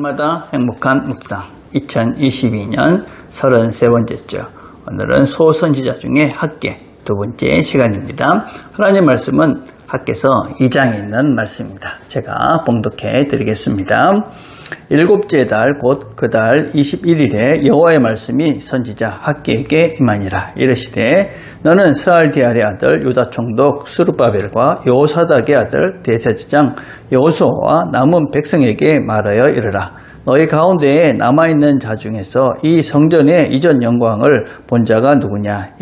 날마다 행복한 묵상 2022년 33번째죠. 오늘은 소선지자 중에 학계 두 번째 시간입니다. 하나님 말씀은 학계서 2장에 있는 말씀입니다. 제가 봉독해 드리겠습니다. 일곱째 달 곧 그 달 21일에 여호와의 말씀이 선지자 학계에게 임하니라. 이르시되 너는 스알디엘의 아들 유다 총독 스룹바벨과 여호사닥의 아들 대제사장 여호수아와 남은 백성에게 말하여 이르라. 너희 가운데에 남아있는 자 중에서 이 성전의 이전 영광을 본 자가 누구냐?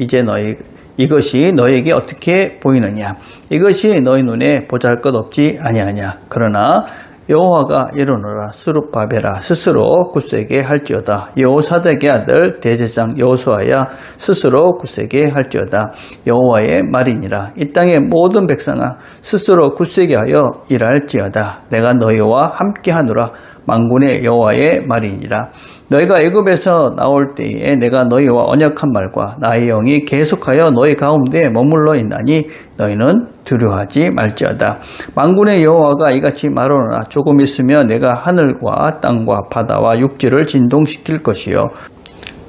이것이 너희에게 어떻게 보이느냐? 이것이 너희 눈에 보잘것없지 아니하냐? 그러나 여호와가 이르노라. 스룹바벨아 스스로 굳세게 할지어다. 여호사닥의 아들 대제사장 여호수아야 스스로 굳세게 할지어다. 여호와의 말이니라. 이 땅의 모든 백성아 스스로 굳세게 하여 일할지어다. 내가 너희와 함께하노라. 만군의 여호와의 말이니라. 너희가 애굽에서 나올 때에 내가 너희와 언약한 말과 나의 영이 계속하여 너희 가운데 머물러 있나니 너희는 두려워하지 말지어다. 만군의 여호와가 이같이 말하노라. 조금 있으면 내가 하늘과 땅과 바다와 육지를 진동시킬 것이요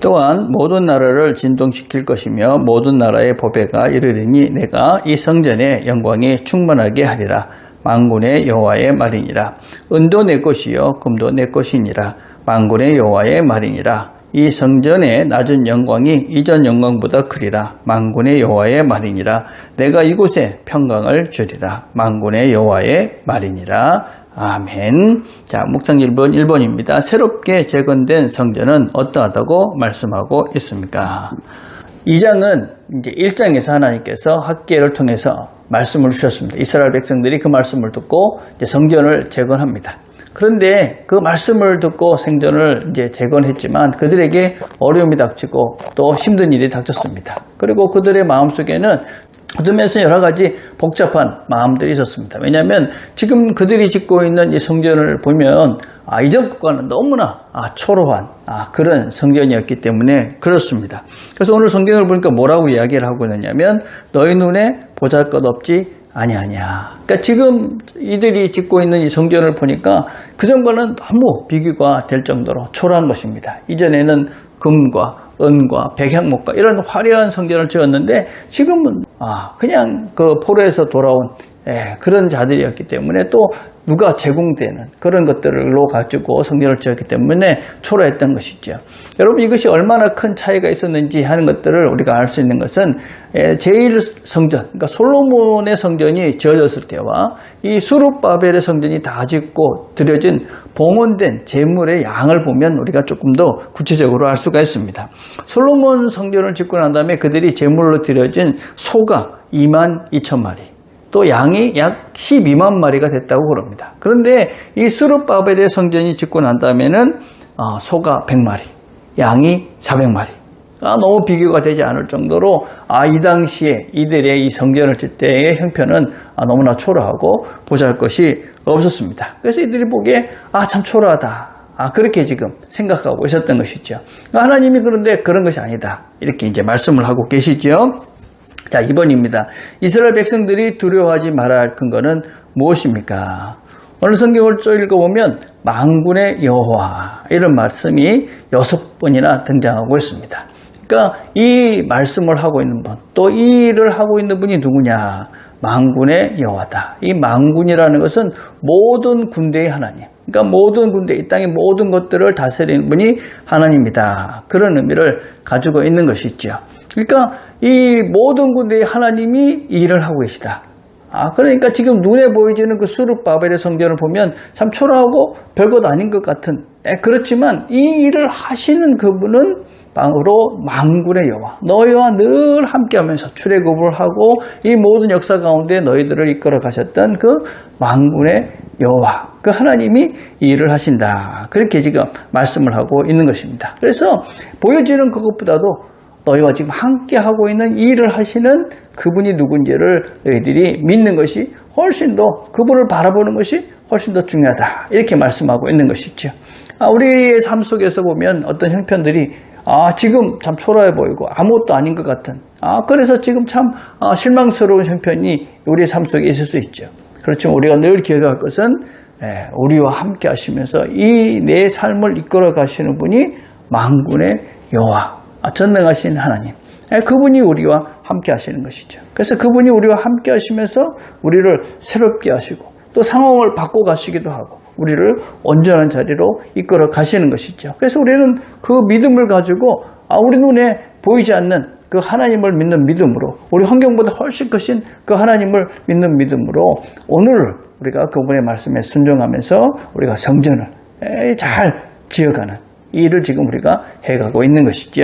또한 모든 나라를 진동시킬 것이며 모든 나라의 보배가 이르리니 내가 이 성전의 영광이 충만하게 하리라. 만군의 여호와의 말이니라. 은도 내 것이요 금도 내 것이니라. 만군의 여호와의 말이니라. 이 성전의 낮은 영광이 이전 영광보다 크리라. 만군의 여호와의 말이니라. 내가 이곳에 평강을 주리라. 만군의 여호와의 말이니라. 아멘. 자, 묵상 1번입니다. 새롭게 재건된 성전은 어떠하다고 말씀하고 있습니까? 2장은 이제 1장에서 하나님께서 학계를 통해서 말씀을 주셨습니다. 이스라엘 백성들이 그 말씀을 듣고 이제 성전을 재건합니다. 그런데 그 말씀을 듣고 성전을 이제 재건했지만 그들에게 어려움이 닥치고 또 힘든 일이 닥쳤습니다. 그리고 그들의 마음속에는 그러면서 여러 가지 복잡한 마음들이 있었습니다. 왜냐하면 지금 그들이 짓고 있는 이 성전을 보면 이전 것과는 너무나 초라한 그런 성전이었기 때문에 그렇습니다. 그래서 오늘 성경을 보니까 뭐라고 이야기를 하고 있느냐면 너희 눈에 보잘것없지 아니하냐. 그러니까 지금 이들이 짓고 있는 이 성전을 보니까 그전과는 너무 비교가 될 정도로 초라한 것입니다. 이전에는 금과 은과 백향목과 이런 화려한 성전을 지었는데 지금은 그냥 그 포로에서 돌아온 그런 자들이었기 때문에 또 누가 제공되는 그런 것들로 가지고 성전을 지었기 때문에 초라했던 것이죠. 여러분 이것이 얼마나 큰 차이가 있었는지 하는 것들을 우리가 알 수 있는 것은 제1성전, 그러니까 솔로몬의 성전이 지어졌을 때와 이 스룹바벨의 성전이 다 짓고 드려진 봉헌된 제물의 양을 보면 우리가 조금 더 구체적으로 알 수가 있습니다. 솔로몬 성전을 짓고 난 다음에 그들이 제물로 드려진 소가 22,000마리 또 양이 약 12만 마리가 됐다고 그럽니다. 그런데 이 스룹바벨의 성전이 짓고 난 다음에는 소가 100마리, 양이 400마리. 너무 비교가 되지 않을 정도로 이 당시에 이들의 이 성전을 짓 때의 형편은 너무나 초라하고 보잘것이 없었습니다. 그래서 이들이 보기에 참 초라하다. 그렇게 지금 생각하고 있었던 것이죠. 하나님이 그런데 그런 것이 아니다. 이렇게 이제 말씀을 하고 계시죠. 자, 2번입니다. 이스라엘 백성들이 두려워하지 말아야 할 근거는 무엇입니까? 오늘 성경을 쭉 읽어보면 만군의 여호와 이런 말씀이 6번이나 등장하고 있습니다. 그러니까 이 말씀을 하고 있는 분, 또 이 일을 하고 있는 분이 누구냐? 만군의 여호와다. 이 만군이라는 것은 모든 군대의 하나님. 그러니까 모든 군대, 이 땅의 모든 것들을 다스리는 분이 하나님이다. 그런 의미를 가지고 있는 것이죠. 그러니까 이 모든 군대의 하나님이 이 일을 하고 계시다. 그러니까 지금 눈에 보이지는 그 스룹바벨의 성전을 보면 참 초라하고 별것 아닌 것 같은 그렇지만 이 일을 하시는 그분은 바로 만군의 여호와, 너희와 늘 함께하면서 출애굽을 하고 이 모든 역사 가운데 너희들을 이끌어 가셨던 그 만군의 여호와, 그 하나님이 이 일을 하신다. 그렇게 지금 말씀을 하고 있는 것입니다. 그래서 보여지는 그것보다도 너희와 지금 함께하고 있는 이 일을 하시는 그분이 누군지를 너희들이 믿는 것이 훨씬 더, 그분을 바라보는 것이 훨씬 더 중요하다. 이렇게 말씀하고 있는 것이죠. 우리의 삶 속에서 보면 어떤 형편들이 지금 참 초라해 보이고 아무것도 아닌 것 같은 그래서 지금 참 실망스러운 형편이 우리의 삶 속에 있을 수 있죠. 그렇지만 우리가 늘 기억할 것은 우리와 함께 하시면서 이 내 삶을 이끌어 가시는 분이 만군의 여호와, 전능하신 하나님, 그분이 우리와 함께 하시는 것이죠. 그래서 그분이 우리와 함께 하시면서 우리를 새롭게 하시고 또 상황을 바꿔 가시기도 하고 우리를 온전한 자리로 이끌어 가시는 것이죠. 그래서 우리는 그 믿음을 가지고 우리 눈에 보이지 않는 그 하나님을 믿는 믿음으로, 우리 환경보다 훨씬 크신 그 하나님을 믿는 믿음으로 오늘 우리가 그분의 말씀에 순종하면서 우리가 성전을 잘 지어가는 이 일을 지금 우리가 해가고 있는 것이죠.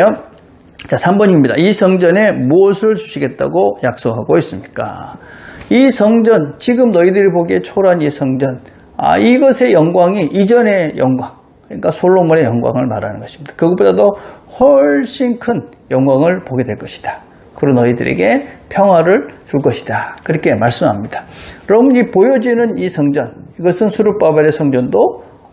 자, 3번입니다. 이 성전에 무엇을 주시겠다고 약속하고 있습니까? 이 성전, 지금 너희들이 보기에 초라한 이 성전, 이것의 영광이 이전의 영광, 그러니까 솔로몬의 영광을 말하는 것입니다. 그것보다도 훨씬 큰 영광을 보게 될 것이다. 그리고 너희들에게 평화를 줄 것이다. 그렇게 말씀합니다. 여러분, 이 보여지는 이 성전, 이것은 스룹바벨의 성전도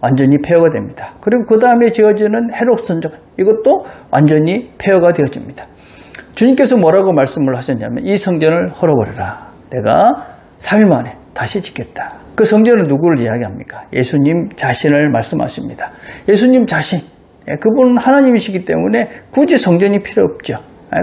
완전히 폐허가 됩니다. 그리고 그 다음에 지어지는 헤롯 성전, 이것도 완전히 폐허가 되어집니다. 주님께서 뭐라고 말씀을 하셨냐면 이 성전을 헐어버려라. 내가 3일 만에 다시 짓겠다. 그 성전은 누구를 이야기합니까? 예수님 자신을 말씀하십니다. 예수님 자신, 그분은 하나님이시기 때문에 굳이 성전이 필요 없죠.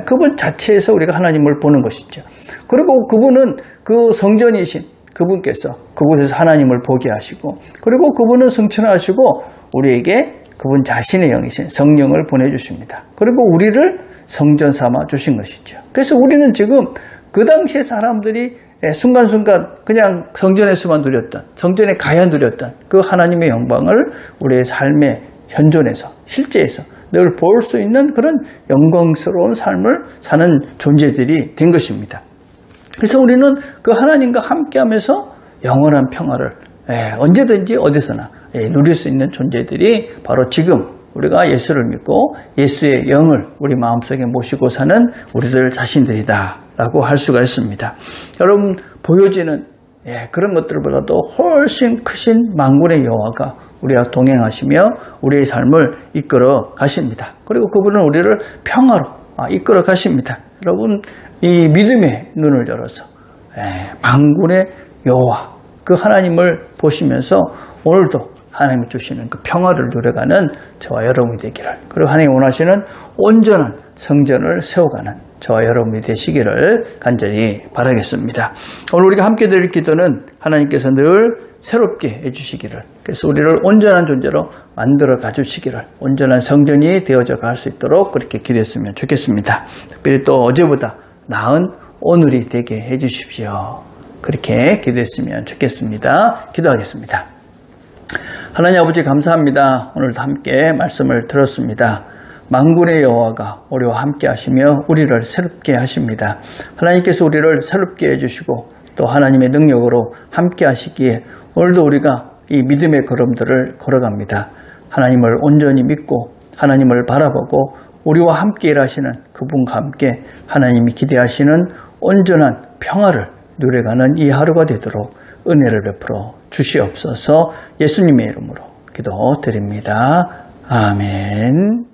그분 자체에서 우리가 하나님을 보는 것이죠. 그리고 그분은 그 성전이신 그분께서 그곳에서 하나님을 보게 하시고, 그리고 그분은 성천하시고 우리에게 그분 자신의 영이신 성령을 보내주십니다. 그리고 우리를 성전 삼아 주신 것이죠. 그래서 우리는 지금 그 당시의 사람들이 순간순간 그냥 성전에서만 누렸던, 성전에 가야 누렸던 그 하나님의 영광을 우리의 삶의 현존에서, 실제에서 늘 볼 수 있는 그런 영광스러운 삶을 사는 존재들이 된 것입니다. 그래서 우리는 그 하나님과 함께하면서 영원한 평화를 언제든지 어디서나 누릴 수 있는 존재들이 바로 지금 우리가 예수를 믿고 예수의 영을 우리 마음속에 모시고 사는 우리들 자신들이다 라고 할 수가 있습니다. 여러분, 보여지는 그런 것들보다도 훨씬 크신 만군의 여호와가 우리와 동행하시며 우리의 삶을 이끌어 가십니다. 그리고 그분은 우리를 평화로 이끌어 가십니다. 여러분, 이 믿음의 눈을 열어서 만군의 여호와, 그 하나님을 보시면서 오늘도 하나님이 주시는 그 평화를 누려가는 저와 여러분이 되기를, 그리고 하나님이 원하시는 온전한 성전을 세워가는 저와 여러분이 되시기를 간절히 바라겠습니다. 오늘 우리가 함께 드릴 기도는 하나님께서 늘 새롭게 해주시기를, 그래서 우리를 온전한 존재로 만들어 가주시기를, 온전한 성전이 되어져 갈 수 있도록 그렇게 기도했으면 좋겠습니다. 특별히 또 어제보다 나은 오늘이 되게 해주십시오. 그렇게 기도했으면 좋겠습니다. 기도하겠습니다. 하나님 아버지, 감사합니다. 오늘도 함께 말씀을 들었습니다. 만군의 여호와가 우리와 함께 하시며 우리를 새롭게 하십니다. 하나님께서 우리를 새롭게 해주시고 또 하나님의 능력으로 함께 하시기에 오늘도 우리가 이 믿음의 걸음들을 걸어갑니다. 하나님을 온전히 믿고 하나님을 바라보고 우리와 함께 일하시는 그분과 함께 하나님이 기대하시는 온전한 평화를 누려가는 이 하루가 되도록 은혜를 베풀어 주시옵소서. 예수님의 이름으로 기도드립니다. 아멘.